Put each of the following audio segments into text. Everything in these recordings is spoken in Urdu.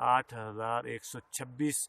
8126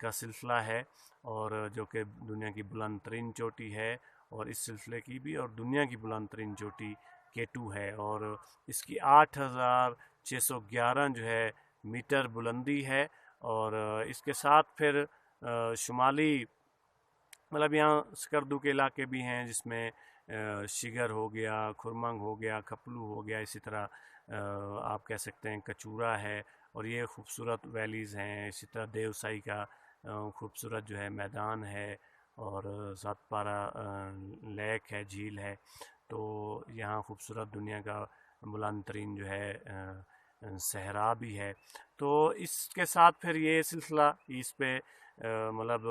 کا سلسلہ ہے، اور جو کہ دنیا کی بلند ترین چوٹی ہے، اور اس سلسلے کی بھی اور دنیا کی بلند ترین چوٹی K2 ہے، اور اس کی 8611 جو ہے میٹر بلندی ہے۔ اور اس کے ساتھ پھر شمالی مطلب یہاں سکردو کے علاقے بھی ہیں، جس میں شگر ہو گیا، کھرمنگ ہو گیا، کھپلو ہو گیا، اسی طرح آپ کہہ سکتے ہیں کچورا ہے، اور یہ خوبصورت ویلیز ہیں۔ اسی طرح دیوسائی کا خوبصورت جو ہے میدان ہے، اور سات پارہ لیک ہے، جھیل ہے، تو یہاں خوبصورت دنیا کا بلند ترین جو ہے صحرا بھی ہے۔ تو اس کے ساتھ پھر یہ سلسلہ اس پہ مطلب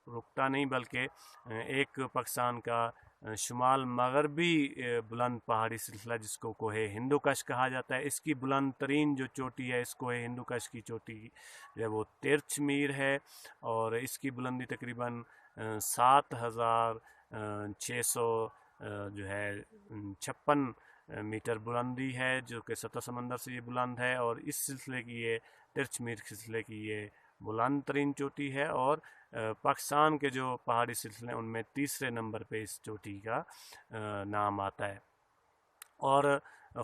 رکتا نہیں، بلکہ ایک پاکستان کا شمال مغربی بلند پہاڑی سلسلہ جس کو کوہ ہندوکش کہا جاتا ہے، اس کی بلند ترین جو چوٹی ہے، اس کوہ ہندوکش کی چوٹی جو ہے وہ ترچھ میر ہے، اور اس کی بلندی تقریباً 7600 جو ہے 56 میٹر بلندی ہے، جو کہ سطح سمندر سے یہ بلند ہے، اور اس سلسلے کی یہ ترچھ میر سلسلے کی یہ بلند ترین چوٹی ہے، اور پاکستان کے جو پہاڑی سلسلے ہیں ان میں تیسرے نمبر پہ اس چوٹی کا نام آتا ہے۔ اور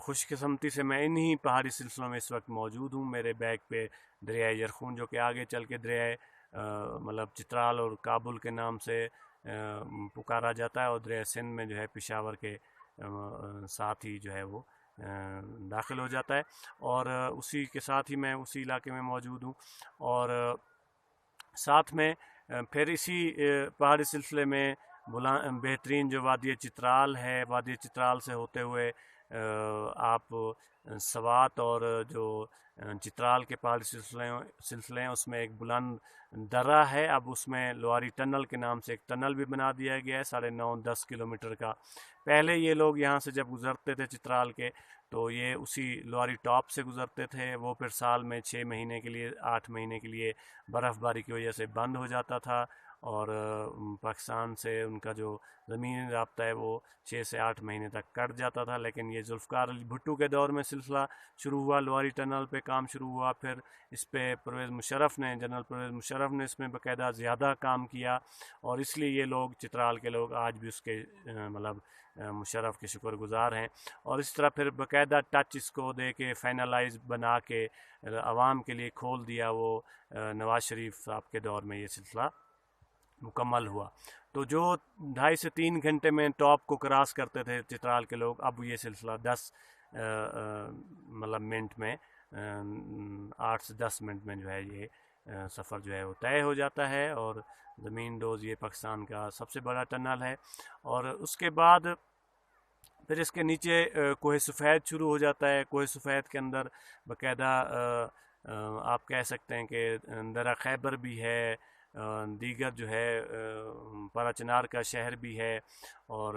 خوش قسمتی سے میں انہی پہاڑی سلسلوں میں اس وقت موجود ہوں۔ میرے بیک پہ دریائے یرخون، جو کہ آگے چل کے دریائے مطلب چترال اور کابل کے نام سے پکارا جاتا ہے، اور دریائے سندھ میں جو ہے پشاور کے ساتھ ہی جو ہے وہ داخل ہو جاتا ہے، اور اسی کے ساتھ ہی میں اسی علاقے میں موجود ہوں۔ اور ساتھ میں پھر اسی پہاڑی سلسلے میں بہترین جو وادی چترال ہے، وادی چترال سے ہوتے ہوئے آپ سوات اور جو چترال کے پہاڑی سلسلے ہیں اس میں ایک بلند درہ ہے۔ اب اس میں لواری ٹنل کے نام سے ایک ٹنل بھی بنا دیا گیا ہے 9.5-10 کلومیٹر کا۔ پہلے یہ لوگ یہاں سے جب گزرتے تھے چترال کے، تو یہ اسی لواری ٹاپ سے گزرتے تھے، وہ پھر سال میں 6 مہینے کے لیے 8 مہینے کے لیے برف باری کی وجہ سے بند ہو جاتا تھا، اور پاکستان سے ان کا جو زمینی رابطہ ہے وہ 6 سے 8 مہینے تک کٹ جاتا تھا۔ لیکن یہ ذوالفقار علی بھٹو کے دور میں سلسلہ شروع ہوا، لواری ٹنل پہ کام شروع ہوا، پھر اس پہ جنرل پرویز مشرف نے اس میں باقاعدہ زیادہ کام کیا، اور اس لیے یہ لوگ چترال کے لوگ آج بھی اس کے مطلب مشرف کے شکر گزار ہیں۔ اور اس طرح پھر باقاعدہ ٹچ اس کو دے کے فائنلائز بنا کے عوام کے لیے کھول دیا، وہ نواز شریف صاحب کے دور میں یہ سلسلہ مکمل ہوا۔ تو جو 2.5 سے 3 گھنٹے میں ٹاپ کو کراس کرتے تھے چترال کے لوگ، اب یہ سلسلہ 10 مطلب منٹ میں 8 سے 10 منٹ میں جو ہے یہ سفر جو ہے وہ طے ہو جاتا ہے، اور زمین دوز یہ پاکستان کا سب سے بڑا ٹنل ہے۔ اور اس کے بعد پھر اس کے نیچے کوہ سفید شروع ہو جاتا ہے۔ کوہ سفید کے اندر باقاعدہ آپ کہہ سکتے ہیں کہ درہ خیبر بھی ہے، دیگر جو ہے پارا چنار کا شہر بھی ہے، اور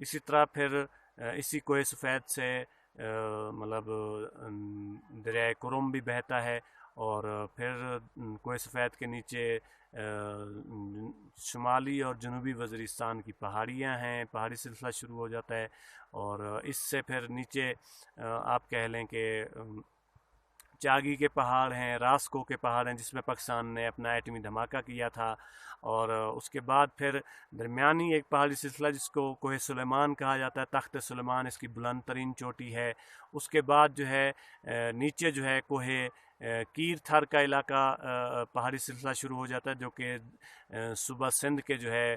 اسی طرح پھر اسی کوہ سفید سے مطلب دریائے کرم بھی بہتا ہے، اور پھر کوہ سفید کے نیچے شمالی اور جنوبی وزیرستان کی پہاڑیاں ہیں، پہاڑی سلسلہ شروع ہو جاتا ہے، اور اس سے پھر نیچے آپ کہہ لیں کہ چاگی کے پہاڑ ہیں، راسکو کے پہاڑ ہیں، جس میں پاکستان نے اپنا ایٹمی دھماکہ کیا تھا، اور اس کے بعد پھر درمیانی ایک پہاڑی سلسلہ جس کو کوہ سلیمان کہا جاتا ہے، تخت سلیمان اس کی بلند ترین چوٹی ہے۔ اس کے بعد جو ہے نیچے جو ہے کوہ کیر تھر کا علاقہ پہاڑی سلسلہ شروع ہو جاتا ہے، جو کہ صوبہ سندھ کے جو ہے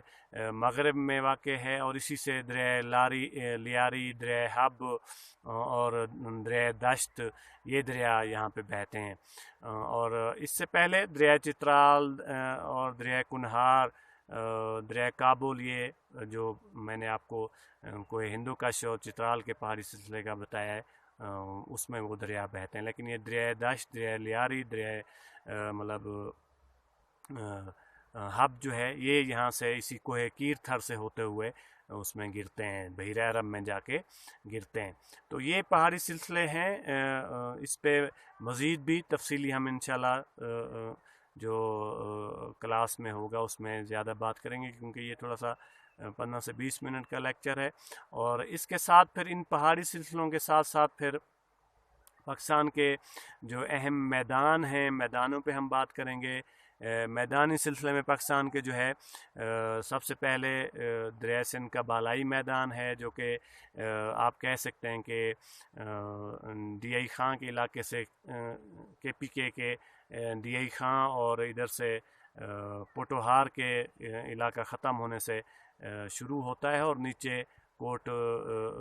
مغرب میں واقع ہے، اور اسی سے دریائے لیاری، دریائے حب اور دریائے دشت، یہ دریا یہاں پہ بہتے ہیں۔ اور اس سے پہلے دریائے چترال اور دریائے کنہار، دریائے کابل، یہ جو میں نے آپ کو کوہ ہندوکش اور چترال کے پہاڑی سلسلے کا بتایا ہے، اس میں وہ دریا بہتے ہیں۔ لیکن یہ دریائے دشت، دریائے لیاری، دریائے مطلب حب جو ہے، یہ یہاں سے اسی کوہ کیر تھر سے ہوتے ہوئے اس میں گرتے ہیں، بحیرہ عرب میں جا کے گرتے ہیں۔ تو یہ پہاڑی سلسلے ہیں، اس پہ مزید بھی تفصیلی ہم انشاءاللہ جو کلاس میں ہوگا اس میں زیادہ بات کریں گے، کیونکہ یہ تھوڑا سا 15 سے 20 منٹ کا لیکچر ہے۔ اور اس کے ساتھ پھر ان پہاڑی سلسلوں کے ساتھ ساتھ پھر پاکستان کے جو اہم میدان ہیں، میدانوں پہ ہم بات کریں گے۔ میدانی سلسلے میں پاکستان کے جو ہے سب سے پہلے دریائے سندھ کا بالائی میدان ہے، جو کہ آپ کہہ سکتے ہیں کہ ڈی آئی خاں کے علاقے سے کے پی کے ڈی آئی خاں اور ادھر سے پوٹوہار کے علاقہ ختم ہونے سے شروع ہوتا ہے، اور نیچے کوٹ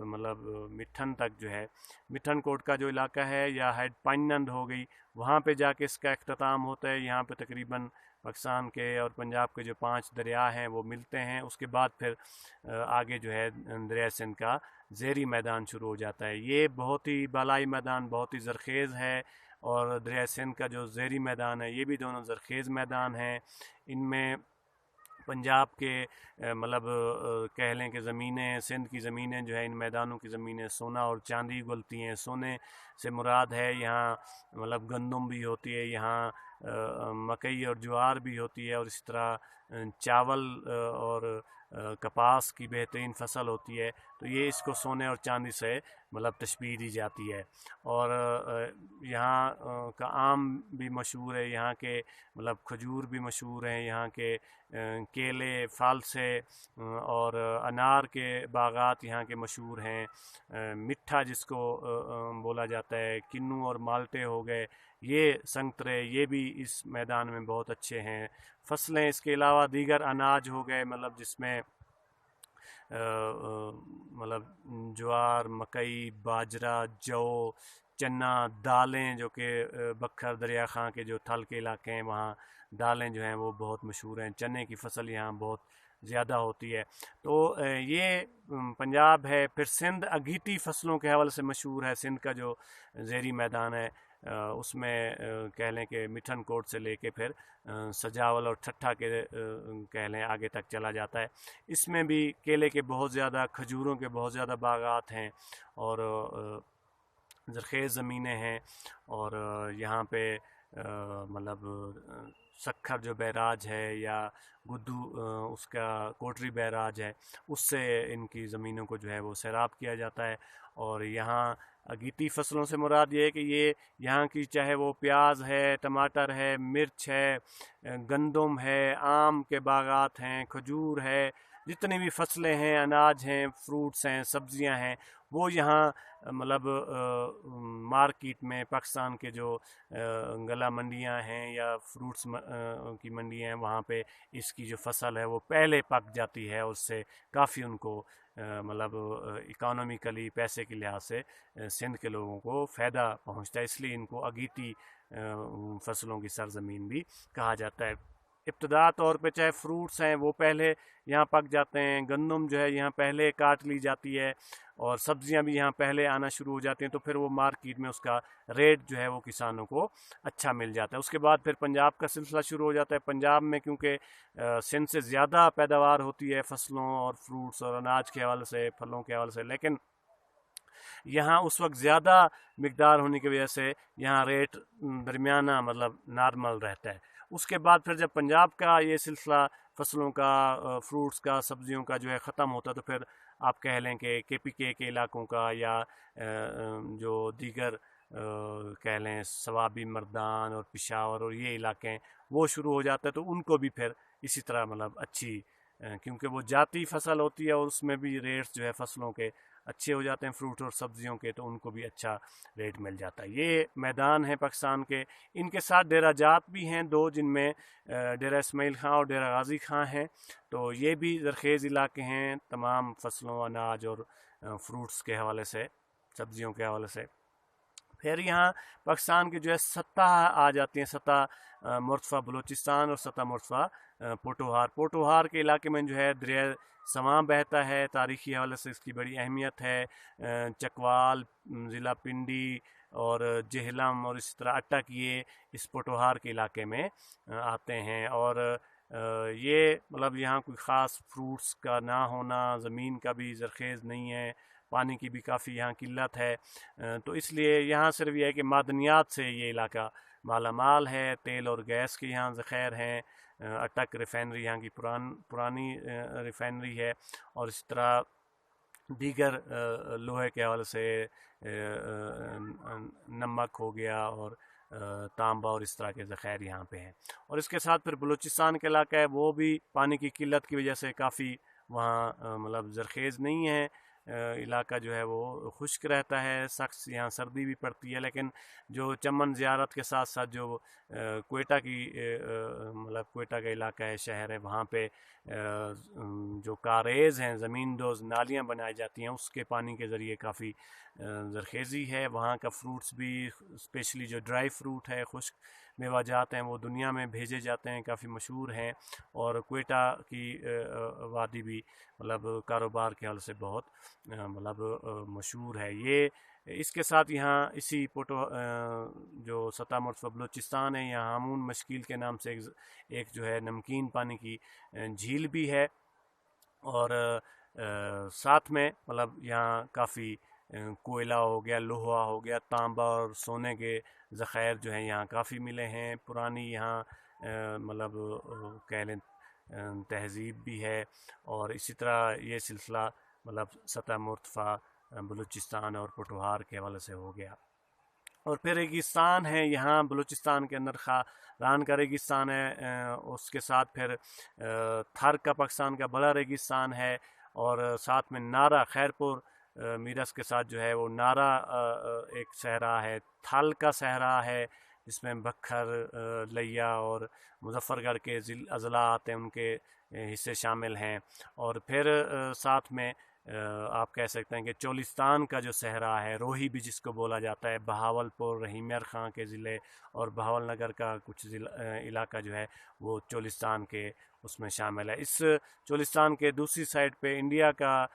مطلب مٹھن تک جو ہے، مٹھن کوٹ کا جو علاقہ ہے یا ہیڈ پائنند ہو گئی، وہاں پہ جا کے اس کا اختتام ہوتا ہے۔ یہاں پہ تقریباً پاکستان کے اور پنجاب کے جو 5 دریا ہیں وہ ملتے ہیں۔ اس کے بعد پھر آگے جو ہے دریائے سندھ کا زیری میدان شروع ہو جاتا ہے۔ یہ بہت ہی بالائی میدان، بہت ہی زرخیز ہے، اور دریائے سندھ کا جو زیری میدان ہے یہ بھی دونوں زرخیز میدان ہیں۔ ان میں پنجاب کے مطلب کہہ لیں کہ زمینیں، سندھ کی زمینیں جو ہے، ان میدانوں کی زمینیں سونا اور چاندی گلتی ہیں۔ سونے سے مراد ہے یہاں مطلب گندم بھی ہوتی ہے، یہاں مکئی اور جوار بھی ہوتی ہے، اور اسی طرح چاول اور کپاس کی بہترین فصل ہوتی ہے۔ تو یہ اس کو سونے اور چاندی سے مطلب تشبیہ دی جاتی ہے۔ اور یہاں کا آم بھی مشہور ہے، یہاں کے مطلب کھجور بھی مشہور ہیں، یہاں کے کیلے، فالسے اور انار کے باغات یہاں کے مشہور ہیں۔ مٹھا جس کو بولا جاتا ہے، کنو اور مالٹے ہو گئے، یہ سنگترے، یہ بھی اس میدان میں بہت اچھے ہیں۔ فصلیں اس کے علاوہ دیگر اناج ہو گئے، مطلب جس میں مطلب جوار، مکئی، باجرہ، جو، چنا، دالیں، جو کہ بکھر دریا خاں کے جو تھل کے علاقے ہیں وہاں دالیں جو ہیں وہ بہت مشہور ہیں۔ چنے کی فصل یہاں بہت زیادہ ہوتی ہے۔ تو یہ پنجاب ہے۔ پھر سندھ اگیتی فصلوں کے حوالے سے مشہور ہے۔ سندھ کا جو زیری میدان ہے اس میں کہہ لیں کہ مٹھن کوٹ سے لے کے پھر سجاول اور ٹھٹھا کے کہہ لیں آگے تک چلا جاتا ہے۔ اس میں بھی کیلے کے بہت زیادہ، کھجوروں کے بہت زیادہ باغات ہیں، اور زرخیز زمینیں ہیں، اور یہاں پہ مطلب سکھر جو بیراج ہے یا گدو اس کا کوٹری بیراج ہے، اس سے ان کی زمینوں کو جو ہے وہ سیراب کیا جاتا ہے۔ اور یہاں اگیتی فصلوں سے مراد یہ ہے کہ یہ یہاں کی چاہے وہ پیاز ہے، ٹماٹر ہے، مرچ ہے، گندم ہے، آم کے باغات ہیں، کھجور ہے، جتنی بھی فصلیں ہیں، اناج ہیں، فروٹس ہیں، سبزیاں ہیں، وہ یہاں مطلب مارکیٹ میں پاکستان کے جو گلا منڈیاں ہیں یا فروٹس کی منڈیاں ہیں، وہاں پہ اس کی جو فصل ہے وہ پہلے پک جاتی ہے، اور اس سے کافی ان کو مطلب اکانومیکلی، پیسے کے لحاظ سے سندھ کے لوگوں کو فائدہ پہنچتا ہے، اس لیے ان کو اگیتی فصلوں کی سرزمین بھی کہا جاتا ہے۔ ابتدائی طور پہ چاہے فروٹس ہیں وہ پہلے یہاں پک جاتے ہیں، گندم جو ہے یہاں پہلے کاٹ لی جاتی ہے، اور سبزیاں بھی یہاں پہلے آنا شروع ہو جاتی ہیں، تو پھر وہ مارکیٹ میں اس کا ریٹ جو ہے وہ کسانوں کو اچھا مل جاتا ہے۔ اس کے بعد پھر پنجاب کا سلسلہ شروع ہو جاتا ہے۔ پنجاب میں کیونکہ سندھ سے زیادہ پیداوار ہوتی ہے فصلوں اور فروٹس اور اناج کے حوالے سے، پھلوں کے حوالے سے، لیکن یہاں اس وقت زیادہ مقدار ہونے کی وجہ سے یہاں ریٹ درمیانہ مطلب نارمل رہتا ہے۔ اس کے بعد پھر جب پنجاب کا یہ سلسلہ فصلوں کا، فروٹس کا، سبزیوں کا جو ہے ختم ہوتا ہے، تو پھر آپ کہہ لیں کہ کے پی کے علاقوں کا یا جو دیگر کہہ لیں سوابی مردان اور پشاور اور یہ علاقے ہیں وہ شروع ہو جاتا ہے، تو ان کو بھی پھر اسی طرح مطلب اچھی، کیونکہ وہ جاتی فصل ہوتی ہے اور اس میں بھی ریٹس جو ہے فصلوں کے اچھے ہو جاتے ہیں، فروٹ اور سبزیوں کے، تو ان کو بھی اچھا ریٹ مل جاتا ہے۔ یہ میدان ہے پاکستان کے۔ ان کے ساتھ ڈیرہ جات بھی ہیں 2، جن میں ڈیرہ اسماعیل خاں اور ڈیرہ غازی خاں ہیں، تو یہ بھی زرخیز علاقے ہیں تمام فصلوں، اناج اور فروٹس کے حوالے سے، سبزیوں کے حوالے سے۔ پھر یہاں پاکستان کے جو ہے سطح آ جاتی ہیں، سطح مرتفع بلوچستان اور سطح مرتفع پوٹوہار کے علاقے میں جو ہے دریائے سواں بہتا ہے، تاریخی حوالے سے اس کی بڑی اہمیت ہے۔ چکوال، ضلع پنڈی اور جہلم اور اس طرح اٹک یہ اس پوٹوہار کے علاقے میں آتے ہیں، اور یہ مطلب یہاں کوئی خاص فروٹس کا نہ ہونا، زمین کا بھی زرخیز نہیں ہے، پانی کی بھی کافی یہاں قلت ہے، تو اس لیے یہاں صرف یہ ہے کہ معدنیات سے یہ علاقہ مالا مال ہے، تیل اور گیس کے یہاں ذخائر ہیں۔ اٹک ریفائنری یہاں کی پرانی ریفائنری ہے، اور اس طرح دیگر لوہے کے حوالے سے نمک ہو گیا اور تانبا اور اس طرح کے ذخائر یہاں پہ ہیں. اور اس کے ساتھ پھر بلوچستان کا علاقہ ہے، وہ بھی پانی کی قلت کی وجہ سے کافی وہاں مطلب زرخیز نہیں ہے. علاقہ جو ہے وہ خشک رہتا ہے، سخت یہاں سردی بھی پڑتی ہے، لیکن جو چمن زیارت کے ساتھ ساتھ جو کوئٹہ کی مطلب کوئٹہ کا علاقہ ہے، شہر ہے، وہاں پہ جو کاریز ہیں، زمین دوز نالیاں بنائی جاتی ہیں، اس کے پانی کے ذریعے کافی زرخیزی ہے. وہاں کا فروٹس بھی اسپیشلی جو ڈرائی فروٹ ہے، خشک میوہ جات ہیں، وہ دنیا میں بھیجے جاتے ہیں، کافی مشہور ہیں. اور کوئٹہ کی وادی بھی مطلب کاروبار کے حوالے سے بہت مطلب مشہور ہے. یہ اس کے ساتھ یہاں اسی جو سطح مرتفع بلوچستان ہے، یہاں ہامون مشکیل کے نام سے ایک جو ہے نمکین پانی کی جھیل بھی ہے. اور ساتھ میں مطلب یہاں کافی کوئلہ ہو گیا، لوہا ہو گیا، تانبا اور سونے کے ذخائر جو ہیں یہاں کافی ملے ہیں. پرانی یہاں مطلب کہہ لیں تہذیب بھی ہے. اور اسی طرح یہ سلسلہ مطلب سطح مرتفع بلوچستان اور پٹوہار کے حوالے سے ہو گیا. اور پھر ریگستان ہے یہاں بلوچستان کے اندر، خاران کا ریگستان ہے، اس کے ساتھ پھر تھر کا پاکستان کا بڑا ریگستان ہے. اور ساتھ میں نارا، خیرپور میرس کے ساتھ جو ہے وہ نارا ایک صحرا ہے، تھل کا صحرا ہے، جس میں بکھر، لیا اور مظفر گڑھ کے اضلاع آتے ہیں، ان کے حصے شامل ہیں. اور پھر ساتھ میں آپ کہہ سکتے ہیں کہ چولستان کا جو صحرا ہے، روہی بھی جس کو بولا جاتا ہے، بہاول پور، رحیم خان کے ضلع اور بہاول نگر کا کچھ علاقہ جو ہے وہ چولستان کے اس میں شامل ہے. اس چولستان کے دوسری سائڈ پہ انڈیا کا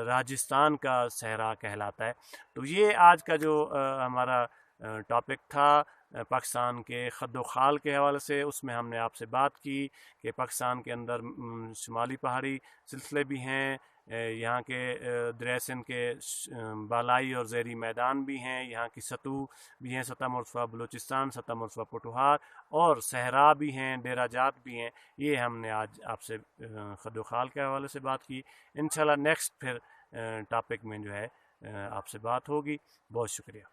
راجستھان کا صحرا کہلاتا ہے. تو یہ آج کا جو ہمارا ٹاپک تھا پاکستان کے خد و خال کے حوالے سے، اس میں ہم نے آپ سے بات کی کہ پاکستان کے اندر شمالی پہاڑی سلسلے بھی ہیں، یہاں کے دریائے سندھ کے بالائی اور زیریں میدان بھی ہیں، یہاں کی سطوح بھی ہیں، سطح مرتفع بلوچستان، سطح مرتفع پٹوہار، اور صحرا بھی ہیں، ڈیرہ جات بھی ہیں. یہ ہم نے آج آپ سے خد و خال کے حوالے سے بات کی. انشاءاللہ نیکسٹ پھر ٹاپک میں جو ہے آپ سے بات ہوگی. بہت شکریہ.